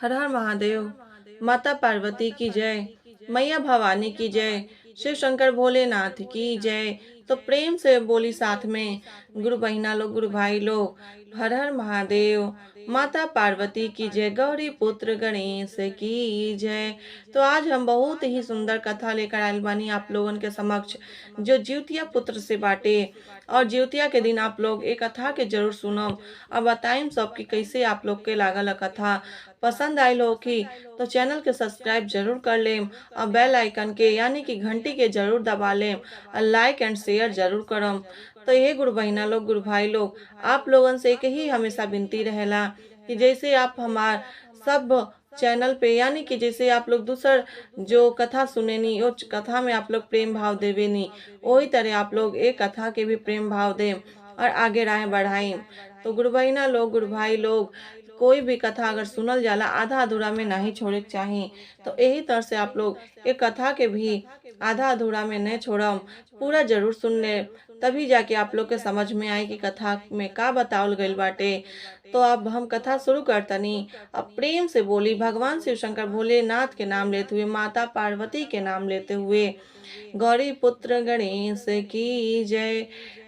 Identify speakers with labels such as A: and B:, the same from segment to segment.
A: हर हर महादेव। माता पार्वती की जय। मैया भवानी की जय। शिव शंकर भोलेनाथ की जय। तो प्रेम से बोली साथ में गुरु बहिना लोग, गुरु भाई लोग, हर हर महादेव। माता पार्वती की जय, गौरी पुत्र गणेश की जय। तो आज हम बहुत ही सुंदर कथा लेकर आयल बानी आप लोगन के समक्ष, जो ज्योतिया पुत्र से बाटे। और ज्योतिया के दिन आप लोग एक कथा के जरूर सुनम और बताइम सबकी कैसे आप लोग के लागल कथा। पसंद आयल हो की तो चैनल के सब्सक्राइब जरूर कर लेम और बेल आइकन के यानी कि घंटी के जरूर दबा लेम और लाइक एंड शेयर जरूर करम। तो ये गुरु बहिना लोग, गुरु भाई लोग, आप लोगन से एक ही हमेशा विनती रहेला कि जैसे आप हमार सब चैनल पे यानी कि जैसे आप लोग दूसर जो कथा सुनेनी वो कथा में आप लोग प्रेम भाव देवेनी, वही तरह आप लोग एक कथा के भी प्रेम भाव देम और आगे राह बढ़ाइम। तो गुरु बहिना लोग, गुरु भाई लोग, कोई भी कथा अगर सुनल जाला आधा अधूरा में नहीं छोड़े के चाहिए। तो यही तरह से आप लोग एक कथा के भी आधा अधूरा में नहीं छोड़म, पूरा जरूर सुन ले, तभी जाके आप लोग के समझ में आए कि कथा में का बतावल गइल बाटे। तो अब हम कथा शुरू करतनी। अब प्रेम से बोली भगवान शिव शंकर भोलेनाथ के नाम लेते हुए, माता पार्वती के नाम लेते हुए, गौरी पुत्र गणेश की जय।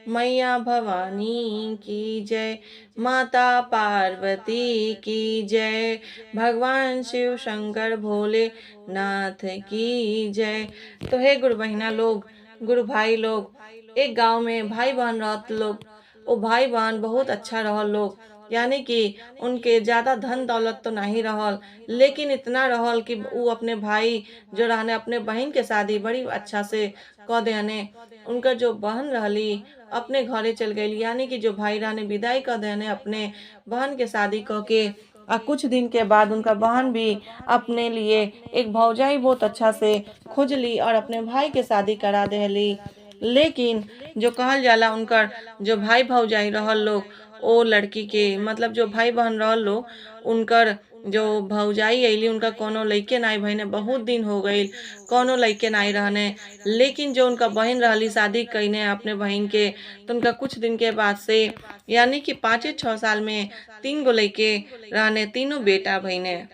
A: मैया भवानी की जय। माता पार्वती की जय। भगवान शिव शंकर भोले नाथ की जय। तो हे गुरु बहिना लोग, गुरु भाई लोग, एक गांव में भाई बहन रहत लोग। वो भाई बहन बहुत अच्छा रहल लोग, यानी कि उनके ज्यादा धन दौलत तो नहीं रहल, लेकिन इतना रहल कि वो अपने भाई जो रहने अपने बहन के शादी बड़ी अच्छा से कह देने। उनका जो बहन रहली अपने घरे चल गई, यानी कि जो भाई रहने विदाई कर देने अपने बहन के शादी कह के। और कुछ दिन के बाद उनका बहन भी अपने लिए एक भौजाई बहुत अच्छा से खोज ली और अपने भाई के शादी करा देली। लेकिन जो कहल जाला उनकर जो भाई भौजाई रहल लोग, ओ लड़की के मतलब जो भाई बहन रहल लोग, उनकर जो भौजाई अली उनका कोनो लइके नाई भइने, बहुत दिन हो गई कोनो लइके नाई रहने। लेकिन जो उनका बहन रहली शादी कईने अपने बहन के, तो उनका कुछ दिन के बाद से यानी कि 5-6 साल में 3 गो लइके रहने, तीनों बेटा भइने।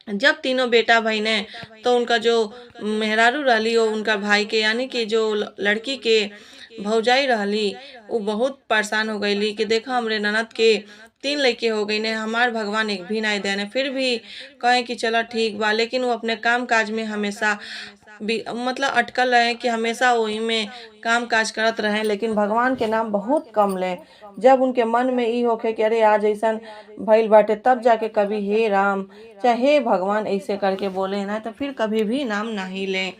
A: जब तीनों बेटा बहने तो उनका जो मेहरारू रहली वो उनका भाई के यानी कि जो लड़की के भौजाई रहली, वो बहुत परेशान हो गईली कि देखा हमरे ननद के 3 लड़के हो गई ने, हमार भगवान एक भी नहीं देने। फिर भी कहे कि चलो ठीक बा, लेकिन वो अपने काम काज में हमेशा मतलब अटकल रहे कि हमेशा वही में काम काज करत रहे, लेकिन भगवान के नाम बहुत कम ले। जब उनके मन में ई होखे कि अरे आज ऐसा भइल बाटे, तब जाके कभी हे राम चाहे हे भगवान ऐसे करके बोले ना, तो फिर कभी भी नाम नहीं ले।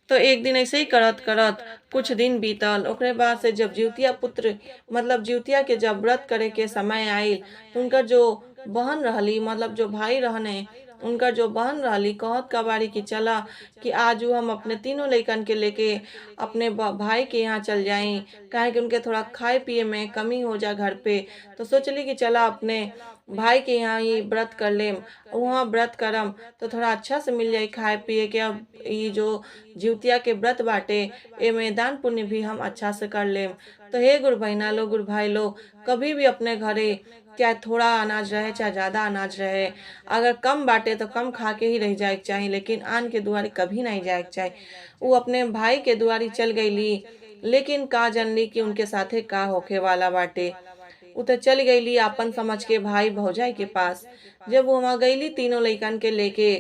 A: तो एक दिन ऐसे ही करत करत कुछ दिन बीतल। ओकरे बाद से जब ज्योतिया पुत्र मतलब ज्योतिया के जब व्रत करे के समय आयल, तो उनका जो बहन रहली मतलब जो भाई रहने, उनका जो बहन रहली कहत कबाड़ी की चला कि आज हम अपने तीनों लइकन के लेके अपने भाई के यहाँ चल जाई, काहे कि उनके थोड़ा खाए पिए में कमी हो जा घर पे। तो सोचली कि चला अपने भाई के यहाँ ही व्रत कर लेम, वहाँ व्रत करम तो थोड़ा अच्छा से मिल जाई खाए पिए के। अब ये जो ज्योतिया के व्रत बाटे, एमे दान पुण्य भी हम अच्छा से कर लेम। तो हे गुरु बहिना लोग, गुरु भाई लोग, कभी भी अपने घरे चाहे थोड़ा अनाज रहे चाहे ज्यादा अनाज रहे, अगर कम बाटे तो कम खा के ही रह जाए के चाहिए, लेकिन आन के दुआरी कभी नहीं जाए के चाहिए। वो अपने भाई के दुआरी चल गईली, लेकिन का जानली कि उनके साथे का होखे वाला बाटे। उ तो चल गईली आपन समझ के भाई भौजाई के पास। जब वो वहां गईली तीनों लइकन के लेके,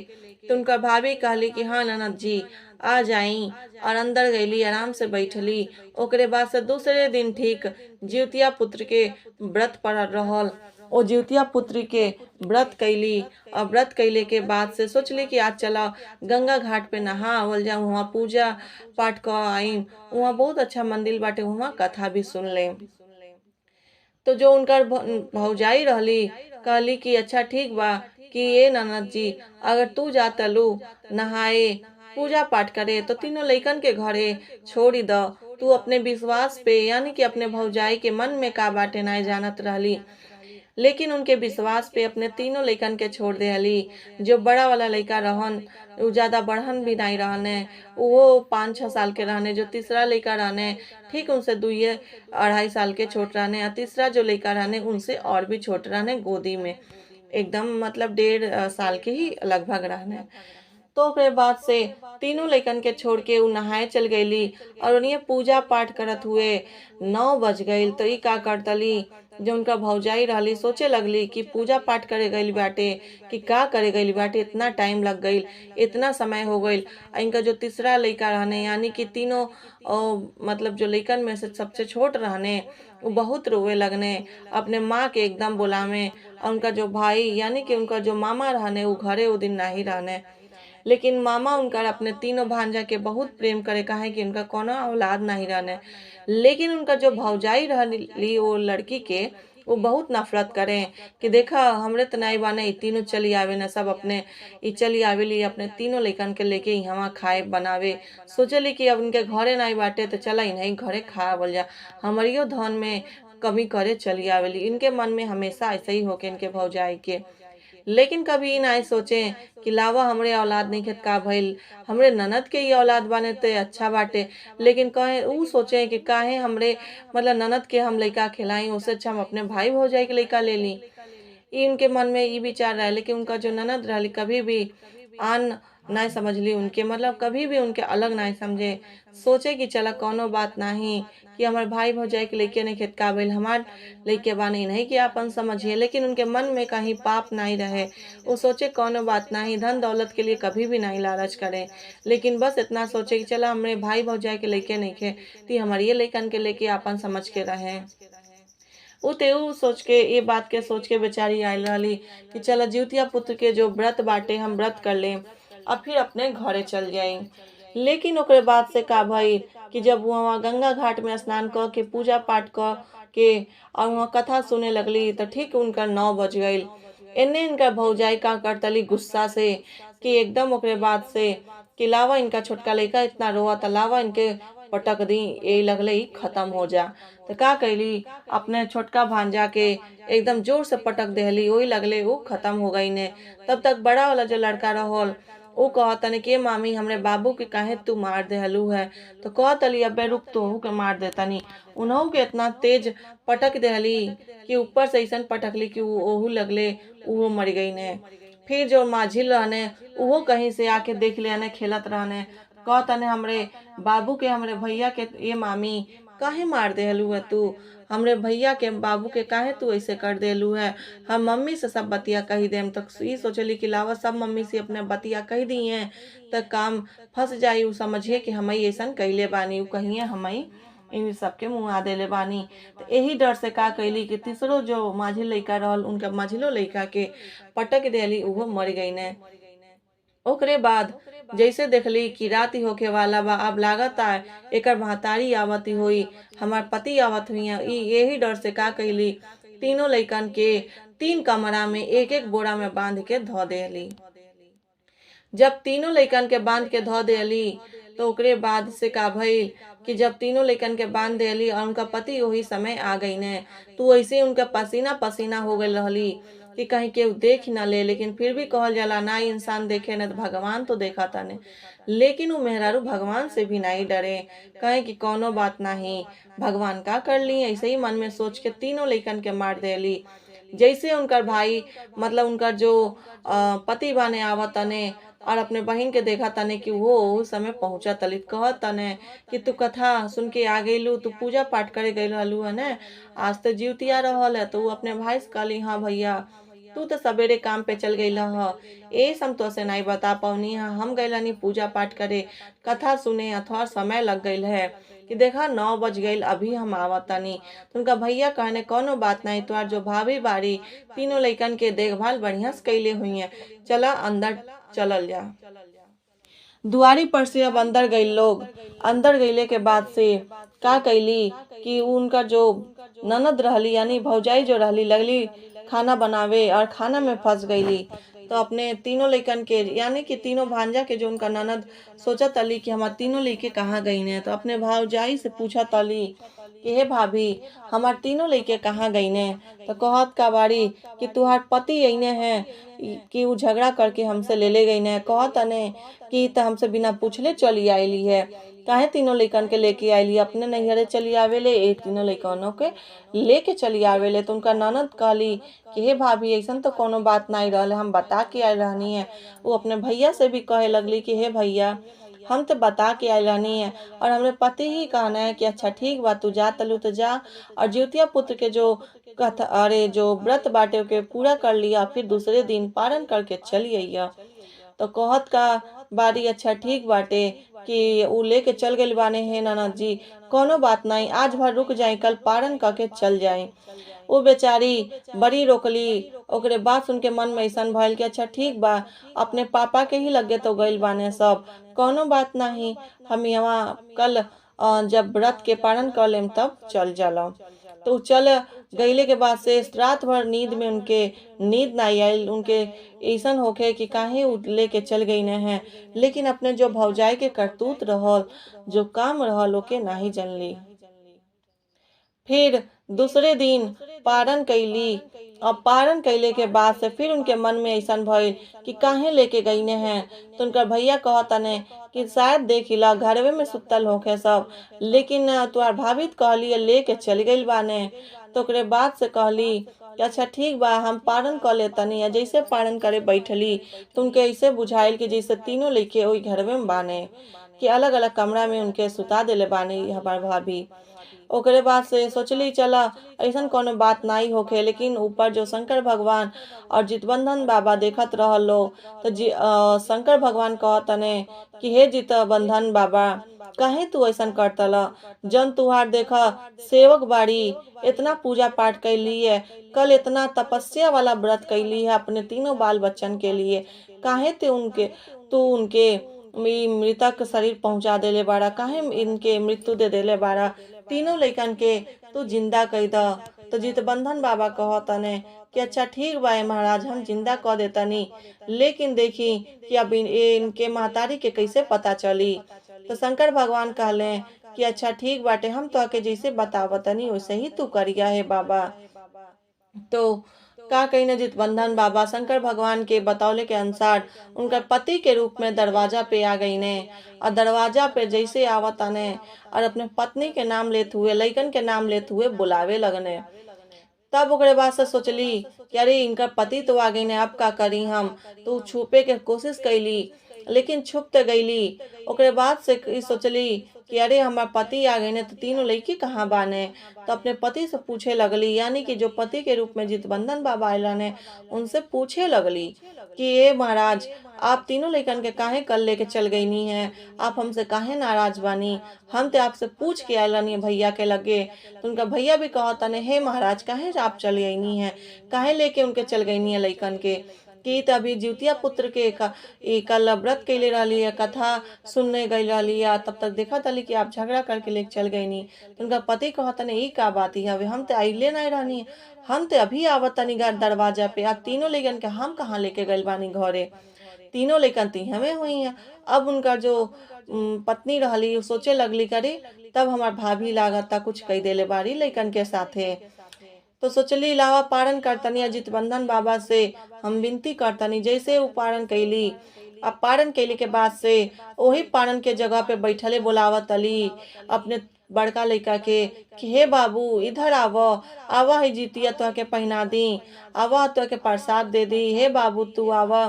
A: तो उनका भाभी कहली कि हाँ ननद जी आ जाई, और अंदर गईली आराम से बैठली। ओकरे बाद से दूसरे दिन ठीक ज्योतिया पुत्र के व्रत पड़ल रहल। ओ ज्योतिया पुत्री के व्रत कैली और व्रत कैले के बाद से सोचली कि आज चला गंगा घाट पे नहा आवल जा, वहाँ पूजा पाठ कर आईम, वहाँ बहुत अच्छा मंदिर बाटे, वहाँ कथा भी सुन ले। तो जो उनकर भौजाई रहली कहली कि अच्छा ठीक बा कि ये ननद जी अगर तू जा तलू नहाए पूजा पाठ करे तो तीनों लइकन के घरे छोड़ी द। तू अपने विश्वास पे यानी कि अपने भौजाई के मन में का बाटे नहीं जानत रहली, लेकिन उनके विश्वास पे अपने तीनों लइकन के छोड़ देली। जो बड़ा वाला लइका रहन वो ज्यादा बढ़न भी नहीं रहने, वो 5-6 साल के रहने। जो तीसरा लइका रहने ठीक उनसे 2-2.5 साल के छोट रहने, और तीसरा जो लइका रहने उनसे और भी छोट रहने गोदी में। एकदम मतलब 1.5 साल के ही लगभग रहने। तो ओकरे बाद से तीनों लइकन के छोड़ के उ नहाए चल गईली और ओनिए पूजा पाठ करत हुए 9 बज गईल। तो ई का करतली, जो उनका भौजाई रहली सोचे लगली कि पूजा पाठ करे गईल बाटे कि का करे गईल बाटे, इतना टाइम लग गईल, इतना समय हो गईल। इनका जो तीसरा लइका रहने यानी कि तीनों मतलब जो लइकन में से सबसे छोट रहने, वो बहुत रोवे लगने, अपने माँ के एकदम बोलावे। और उनका जो भाई यानी कि उनका जो मामा रहने वो घरे वो दिन नहीं रहने। लेकिन मामा उनका अपने तीनों भांजा के बहुत प्रेम करे, काहे कि उनका कोनो औलाद नहीं रहने। लेकिन उनका जो भौजाई रहली वो लड़की के, वो बहुत नफरत करे कि देखा हमरे त नहीं बाने, ई तीनों चली आवे न सब अपने, ई चली आवेली अपने तीनों लइकन के लेके इहवा खाए बनावे। सोचली कि अब उनके घरे नहीं बाटे तो चला इन्हीं घरे खा बोल जा, हमारियो धन में कमी करे चली आवेली। इनके मन में हमेशा ऐसे ही होके इनके भौजाई के। लेकिन कभी ई नाहीं सोचे कि लावा हमरे औलाद नइखे त का भइल, हमरे ननद के ही औलाद बाने ते अच्छा बाटे। लेकिन कहे ऊ सोचे कि काहे हमरे मतलब ननद के हम लइका खिलाई, ओसे अच्छा हम अपने भाई भौजाई के लइका ले ली। ई उनके मन में ई विचार रहे। लेकिन उनका जो ननद रहली कभी भी आन नहीं समझली उनके, मतलब कभी भी उनके अलग नहीं समझे। सोचे कि चला कौनो बात नहीं कि हमारे भाई भौजाई के लइके नहीं खेत का भइल, हमार लइके बानी नहीं कि आपन समझिए। लेकिन उनके मन में कहीं पाप नहीं रहे। वो सोचे कौनो बात नहीं, धन दौलत के लिए कभी भी नहीं लालच करे। लेकिन बस इतना सोचे कि चला हमरे भाई भौजाई के लइके नहीं खे, ती हमारे ये लइकन के लेके आपन समझ के रहे। उ तेऊ सोच के ये बात के सोच के बेचारी आयल रहली कि चला जिउतिया पुत्र के जो व्रत बाटे हम व्रत कर लें और फिर अपने घरे चल जाई। लेकिन ओकरे बाद से का भई कि जब वो वहाँ गंगा घाट में स्नान क के पूजा पाठ क के और वहाँ कथा सुने लगली तो ठीक उनका 9 बज गईल। एने इनका भौजाई का करतली गुस्सा से कि एकदम ओकरे बाद से कि लावा इनका छोटका लइका इतना रोआ त लावा इनके पटक दी, यही लगले ही खत्म हो जा। तो का कैली अपने छोटका भांजा के एकदम जोर से पटक देहली, वही लगले वो खत्म हो गई ने। तब तक बड़ा वाला जो लड़का रहल वो कहतने कि मामी हमरे बाबू के काहे तू मार देहलू है। तो कहतली अबे रुक तोहू के मार देतनी। उन्हों के इतना तेज पटक देहली कि ऊपर से ऐसन पटकली कि ओहू लगले वो मर गई ने। फिर जो माझिल रहने वो कहीं से आके देख लेने खेलत रहने, कहतने हमरे बाबू के हमरे भैया के ये मामी काहे मार देहलू है तू, हमरे भैया के बाबू के काहे तू ऐसे कर देलू है, हम मम्मी से सब बतिया कही देम। तो ई सोचली कि लावा सब मम्मी से अपने बतिया कही दिए तो काम फंस जाई, उ समझिए कि हमई ऐसन कैले बानी, उ कहिए हमई इन सबके मुँह आ देले बानी। तो यही डर से का कैली कि तीसरो जो माझी लइका रहल उनका माझिलो लइका के पटक देली, उहो मर गई ने। ओकरे बाद जैसे देखली कि रात ही होके वाला बा, अब लागत आ एकर महतारी आवती हुई, हमार पति आवत हुई, ई यही डर से का कैली तीनों लइकन के 3 कमरा में एक एक बोरा में बांध के धो देली। जब तीनों लइकन के बांध के धो देली तो ओकरे बाद से का भइल कि जब तीनों लइकन के बांध देली और उनका पति वही समय आ गई ने, तो वैसे उनका पसीना पसीना हो गई रहली कि कहीं केहू देख न ले। लेकिन फिर भी कहल जाला ना इंसान देखे न तो भगवान तो देखा तने। लेकिन वो मेहरारू भगवान से भी नहीं डरे, कहे कि कोनो बात नहीं, भगवान का कर ली, ऐसे ही मन में सोच के तीनों लइकन के मार देली। जैसे उनकर भाई मतलब उनका जो पति बाने आवत तने और अपने बहन के देखा तने कि वो उस समय पहुंचा तलित कह तने कि तू कथा सुन के आ गईलू, तू पूजा पाठ करे गई रहलू है ने, आज तो जीवतिया रहल है। तो वो अपने भाई से कहली हाँ भैया तू तो सवेरे काम पे चल गई ह, ये हम तो से नहीं बता पौनी है, हम गईलानी पूजा पाठ करे कथा सुने थोड़ा समय लग गई है कि देखा 9 बज गई अभी हम आवतानी। तो उनका भैया कहने कोनो बात नहीं, तुम्हार जो भाभी बारी तीनों लइकन के देखभाल बढ़िया से कैले हुई है, चला अंदर चलल जा। दुआरी पर से अब अंदर गई लोग। अंदर गईले के बाद से का कैली कि उनका जो ननद रहली यानी भौजाई जो रहली लगली खाना बनावे और खाना में फंस गईली। तो अपने तीनों लइकन के यानी कि तीनों भांजा के जो उनका ननद सोचा तली कि हमार तीनों लइके कहाँ गई ने, तो अपने भौजाई से पूछा तली कि हे भाभी हमार तीनों लइके कहाँ गईने। तो कहत का बाड़ी कि तुहार पति अइने हैं कि उ झगड़ा करके हमसे ले गईने। कहत ने कि त हमसे बिना पूछले चली आईली है, काहे तीनों लइकन के लेके आईली, अपने नैहरे चली आवेले ए तीनों लइकनों के लेके चली आवेले। तो उनका ननद कहली कि हे भाभी ऐसन तो कोनो बात नहीं रहले, हम बता के आए रहनी है। वो अपने भैया से भी कहे लगली कि हे भैया हम तो बता के आए रहनी है और हमरे पति ही कहना है कि अच्छा ठीक बा तू जा तलू तो जा, और ज्योतिया पुत्र के जो कथा अरे जो व्रत बाटे के पूरा कर लिया, फिर दूसरे दिन पारण करके चली अइया। तो कहत का बारी अच्छा ठीक बाटे कि उ लेके चल गइल बाने हे ननद जी, कोनो बात नहीं, आज भर रुक जाई, कल पारण करके चल जाई। वो बेचारी बड़ी रोकली। ओकरे बाद सुन के मन में ऐसन भइल कि अच्छा ठीक बा, अपने पापा के ही लगे तो गइल बाने सब, कोनो बात नहीं, हम यहाँ कल जब व्रत के पारण कर लेम तब चल जाला। तो चल गईले के बाद से रात भर नींद में उनके नींद नहीं आई। उनके ऐसन होके कि काहे उ लेके चल गई न है, लेकिन अपने जो भौजाई के करतूत रहल, जो काम रहल ओके नाही जनली। फिर दूसरे दिन पारण कैली और पारण कैले के बाद से फिर उनके मन में ऐसन भइल कि काहे लेके गईने हैं। तो उनका भैया कहतने कि शायद देखिला घरवे में सुतल होखे सब, लेकिन तुहार भाभी त कहली लेके चल गइल बाने। तो ओकरे बाद से कहली कि अच्छा ठीक बा हम पारण कर लेतनी। या जैसे पारण करे बैठली तो उनके ऐसे बुझाइल कि जैसे तीनों लइके ओई घरवे में बाने, कि अलग अलग कमरा में उनके सुता देले बानी हमार भाभी। ओकरे बाद से सोचली चला ऐसन कोनो बात नहीं होखे, लेकिन ऊपर जो शंकर भगवान और जितबंधन बाबा देखत रहल लो। तो शंकर भगवान कहतने कि हे जितबंधन बाबा काहे तू ऐसन करतला, जन तुहार देखा सेवक बाड़ी इतना पूजा पाठ कैली है, कल इतना तपस्या वाला व्रत कैली है अपने तीनों बाल बच्चन के लिए, काहे तू उनके मृतक शरीर पहुंचा देले बाड़ा, काहे इनके मृत्यु दे देले बाड़ा, तीनों लइकन के तू जिंदा कई द। तो जितबंधन बाबा कहतने कि अच्छा ठीक बा महाराज हम जिंदा कह देतनी, लेकिन देखी कि अब इनके महतारी के कैसे पता चली। तो शंकर भगवान कहले कि अच्छा ठीक बाटे, हम तो के जैसे बतावतनी वैसे ही तू करिया है बाबा। तो का कही जितबंधन बाबा शंकर भगवान के बतौले के अनुसार उनका पति के रूप में दरवाजा पे आ गई ने, और दरवाजा पे जैसे आवत आने और अपने पत्नी के नाम लेते हुए लइकन के नाम लेते हुए बुलावे लगने। तब ओकरे बाद से सोचली कि अरे इनका पति तो आ गई ने, अब का करी हम। तो छुपे के कोशिश कैली लेकिन छुप तो गईली। ओकरे बाद से सोचली कि अरे हमार पति आ गए ने, तो तीनों लड़की कहाँ बाने। तो अपने पति से पूछे लगली, यानी कि जो पति के रूप में जितबंधन बाबा आयला ने उनसे पूछे लगली कि ये महाराज आप तीनों लड़कन के काहे कल लेके चल गई नहीं है, आप हमसे काहे नाराज बानी, हम तो आपसे पूछ के आयलनी भैया के लगे। तो उनका भैया भी कहता ने हे महाराज काहे आप चल गई नहीं है, काहे लेके उनके चल गई नहीं है लड़कन के, कि तभी ज्योतिया पुत्र के कल व्रत कैले रही है, कथा सुनने गई रही है, तब तक देखा तली कि आप झगड़ा करके लेके चल गई नहीं। तो उनका पति कहता ने ई का बात ही हवे, हम तो आइले नहीं रहनी, हम तो अभी आवत तनी घर दरवाजा पे, आप तीनों लेकिन के हम कहाँ लेके गइल बानी घरे, तीनों लेकिन ती हमें हुई हैं। अब उनका जो पत्नी रहली सोचे लगली करे तब हमार भाभी लागता कुछ कही देले बारी लेकिन के साथे। तो सोचली लावा पारण करतनी अजित बंधन बाबा से हम विनती करतनी, जैसे वो पारण कैली। अब पारण कैली के बाद से वही पारण के जगह पे बैठले बोलावत अली अपने बड़का लड़का के कि हे बाबू इधर आवा है जितिया तो के पहना दी, आवा तो के प्रसाद दे दी, हे बाबू तू आवा।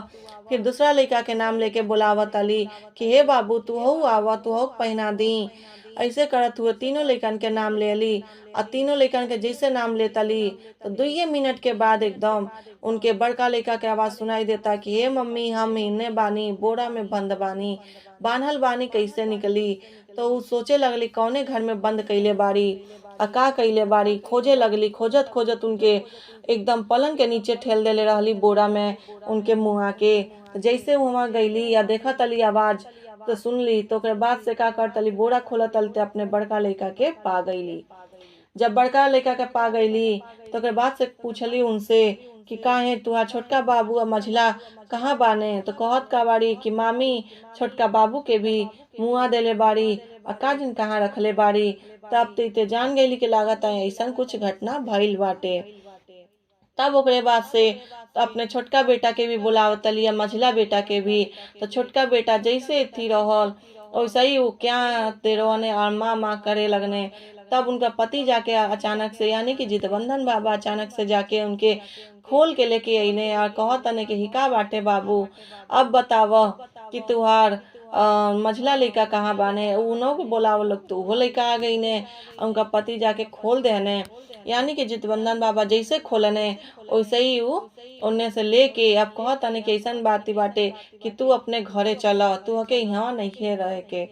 A: फिर दूसरा लड़का के नाम लेके बुलावत अली कि हे बाबू तू हो आवा, तू हो पहना दी। ऐसे करत हुए तीनों लड़कन के नाम ले ली और तीनों लड़कन के जैसे नाम लेता ली तो 2 मिनट के बाद एकदम उनके बड़का लड़का के आवाज सुनाई देता कि हे मम्मी हम इन्ने बानी, बोरा में बंद बानी, बान्हल बानी कैसे निकली। तो वो सोचे लगली कौने घर में बंद कैले बाड़ी का कैले बाड़ी, खोजे लगली, खोजत खोजत उनके एकदम पलंग के नीचे ठेल देले रहली बोरा में उनके मुँह के। जैसे वहाँ गईली या देखा तली आवाज तो सुन ली, तो ओकरे बाद से का कर तली बोरा खोला तलते अपने बड़का लड़का के पा गईली। जब बड़का लड़का के पा गईली तो ओकरे बाद से पूछली उनसे कि काहे तुहार छोटका बाबू और मझला कहाँ बाने। तो कहत का बाड़ी कि मामी छोटका बाबू के भी मुआ देले बाड़ी और का जिन कहाँ रखले बाड़ी। तब ते जान गईली कि लागत है ऐसा कुछ घटना भइल बाटे। तब ओकरे बाद से अपने छोटका बेटा के भी बुलावतली या मझला बेटा के भी। तो छोटका बेटा जैसे थी रहल वैसे ही वो क्या ते रोने और माँ माँ करे लगने। तब उनका पति जाके अचानक से यानी कि जितबंधन बाबा अचानक से जाके उनके खोल के लेके अइले और कहत तने कि हिका बाटे बाबू, अब बताव कि तुहार मझला लइका कहाँ बाने। उनो के बोलाव लोग तो वो लइका आ गई ने। उनका पति जाके खोल देने यानी कि जितबंधन बाबा जैसे खोलने वैसे ही वो उन्ने से लेके अब कहत तने कि ऐसन बाती बाटे कि तू अपने घरे चला, तू हके यहाँ नहीं रहे के।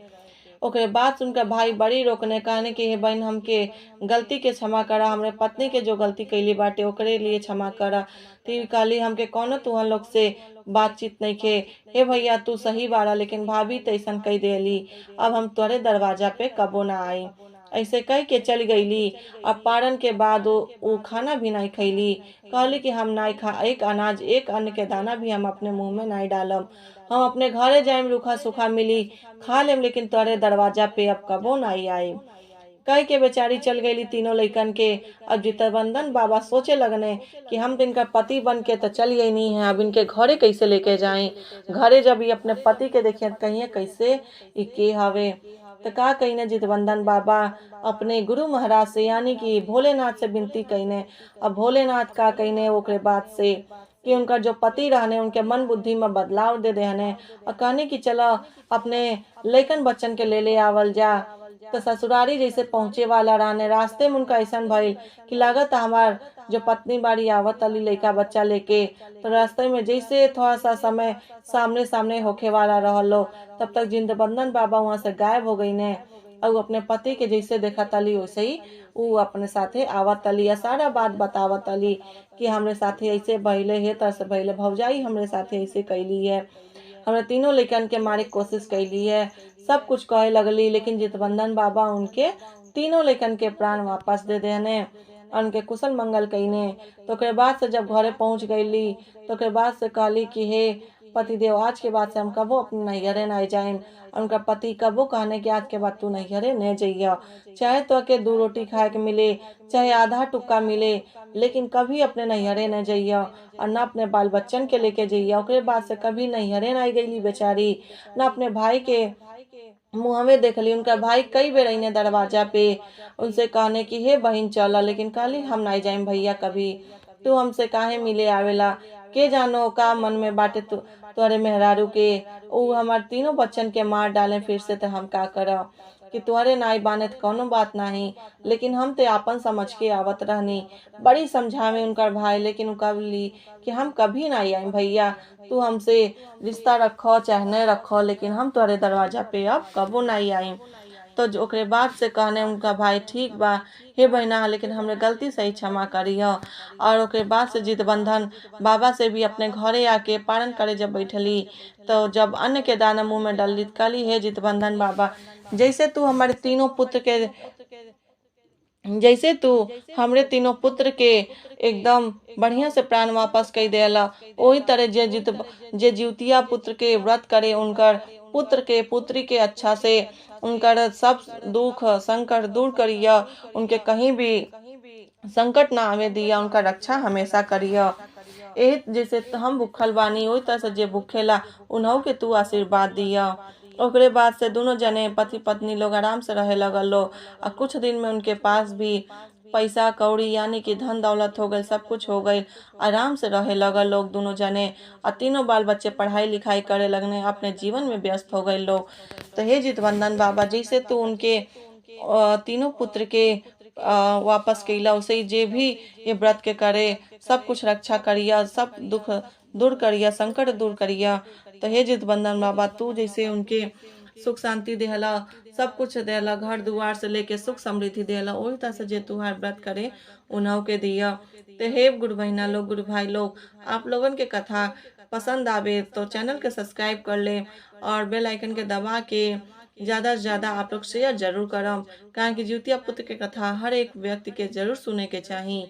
A: ओकरे बाद से उनका भाई बड़ी रोकने कहने कि हे बहन हमके गलती के क्षमा करा, हमरे पत्नी के जो गलती कैली बाटे ओकरे लिए क्षमा करा। ती कहली हमके कौनो तुहन लोग से बातचीत नहीं खे। हे भैया तू सही बाड़ा लेकिन भाभी तैसन कही देली, अब हम तोरे दरवाजा पे कबो ना आई। ऐसे कह के चल गईली। अब पारन के बाद वो खाना भी नहीं खैली। कहली कि हम नहीं खा एक अनाज एक अन्न के दाना भी हम अपने मुंह में नहीं डालम। हम अपने घरे जाए रूखा सूखा मिली खा लेम लेकिन तोरे दरवाजा पे अब कबो नहीं आई। कह के बेचारी चल गईली तीनों लइकन के। अब जितबंधन बाबा सोचे लगने कि हम तो इनका पति बन के तो चल गई नहीं है, अब इनके घरे कैसे लेके जाएं। घरे जब ये अपने पति के देखिए कहिए कैसे ये के हवे। तो का कहीने जितबंधन बाबा अपने गुरु महाराज से यानी कि भोलेनाथ से विनती कहीने। अब भोलेनाथ का कहीने ओकरे बात से कि उनका जो पति रहने उनके मन बुद्धि में बदलाव दे देने और कहने कि चलो अपने लइकन बच्चन के ले आवल जा। तो ससुरारी जैसे पहुंचे वाला रहने रास्ते में उनका ऐसा भइल कि लागत हमार जो पत्नी बाड़ी आवत अली लइका बच्चा लेके। तो रास्ते में जैसे थोड़ा सा समय सामने सामने होखे वाला रहलो तब तक जितबंधन बाबा वहां से गायब हो गई ने। और वो अपने पति के जैसे देखा तली वैसे ही वो अपने साथे आवत तली या सारा बात बतावत तली कि हमरे साथे ऐसे भइले हे तरह से भइले भौजाई हमरे साथे ऐसे कैली है, हमने तीनों लइकन के मारे कोशिश कैली है, सब कुछ कहे लगली। लेकिन जितबंधन बाबा उनके तीनों लइकन के प्राण वापस दे देने और उनके कुशल मंगल कईने। तो ओकरे बाद से जब घरे पहुंच गईली तो ओकरे बाद से कहली कि हे पतिदेव आज के बाद से हम कबो अपने नैहरे नहीं जाएम। और उनका पति कबो कहने कि आज के बाद तू नैहरे नहीं जइया, चाहे तो के 2 रोटी खाए के मिले चाहे आधा टुक्का मिले लेकिन कभी अपने नैहरे न जइया और न अपने बाल बच्चन के लेके जइया। ओकरे बाद से कभी नैहरे नहीं गईली बेचारी, न अपने भाई के मुँहवे देखली। उनका भाई कई बेर अइने दरवाजा पे उनसे कहने की हे बहन चला, लेकिन कहली हम नहीं जाएम भैया कभी, तू हमसे काहे मिले आवेला, के जानो का मन में बाटे तोरे मेहरारू के ऊ हमार तीनों बच्चन के मार डाले फिर से तो हम का करब कि तुहरे नाई बाने तो कौनो बात नहीं। लेकिन हम ते आपन समझ के आवत रहनी। बड़ी समझावे उनकर भाई लेकिन उ कहली कि हम कभी नहीं आए भैया, तू हमसे रिश्ता रखो चाहे न रखो लेकिन हम तोरे दरवाजा पे अब कबो नहीं आई। तो ओकरे बाद से कहने उनका भाई ठीक बा हे बहना लेकिन हमने गलती से ही क्षमा करी हो। और ओकरे बाद से जितबंधन बाबा से भी अपने घरे आके पारण करे जब बैठली तो जब अन्न के दाना मुंह में डाली कली हे जितबंधन बाबा जैसे तू हमारे तीनों पुत्र के जैसे तू हमरे तीनों पुत्र के एकदम बढ़िया से प्राण वापस कर देला वही तरह जे जीवतिया पुत्र के व्रत करे उनकर पुत्र के पुत्री के अच्छा से उनकर सब दुख संकट दूर करिया, उनके कहीं भी संकट ना आवे दिया, उनका रक्षा हमेशा करिया। ए जैसे हम भूखल बानी वही तरह से जे भूखेला उन्हों के तू आशीर्वाद दिया। ओकरे बाद से दोनों जने पति पत्नी लोग आराम से रहे लगल लो और कुछ दिन में उनके पास भी पैसा कौड़ी यानी कि धन दौलत हो गई, सब कुछ हो गई, आराम से रहे लगल लोग दोनों जने और तीनों बाल बच्चे पढ़ाई लिखाई करे लगने अपने जीवन में व्यस्त हो गए लोग। तो हे जितबंधन बाबा जैसे तू उनके तीनों पुत्र के वापस कैला उसे ही जे भी ये व्रत के करे सब कुछ रक्षा करिया, सब दुख दूर करिया, संकट दूर करिया। तो हे जितबंधन बाबा तू जैसे उनके सुख शांति देहला, सब कुछ देहला, घर दुआर से लेके सुख समृद्धि देहला, वही तरह से जे तुहार व्रत करे उन्हों के दिया। तो हे गुरु बहिना लोग गुरु भाई लोग आप लोगन के कथा पसंद आवे तो चैनल के सब्सक्राइब कर ले और बेल आइकन के दबा के ज़्यादा से ज़्यादा आप लोग शेयर जरूर करम, कारण कि जिउतिया पुत्र के कथा हर एक व्यक्ति के जरूर सुने के चाहिए।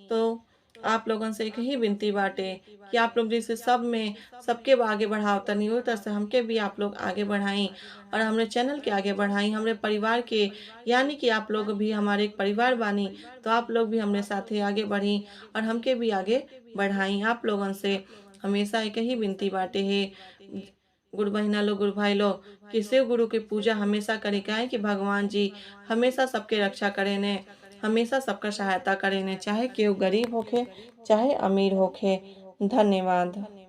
A: तो आप लोगन से एक ही विनती बाटे कि आप लोग जैसे सब में सबके आगे बढ़ाव तनी हो तरह से हमके भी आप लोग आगे बढ़ाई और हमरे चैनल के आगे बढ़ाई, हमरे परिवार के, यानी कि आप लोग भी हमारे एक परिवार बानी, तो आप लोग भी हमरे साथे आगे बढ़ी और हमके भी आगे बढ़ाई। आप लोगन से हमेशा एक ही विनती बाटे है गुरु बहिना लोग, गुरु भाई लोग, कि शिव गुरु की पूजा हमेशा करे, काहे कि भगवान जी हमेशा सबके रक्षा करे ने, हमेशा सबका सहायता करे ने, चाहे केहू गरीब होखे चाहे अमीर होखे। धन्यवाद।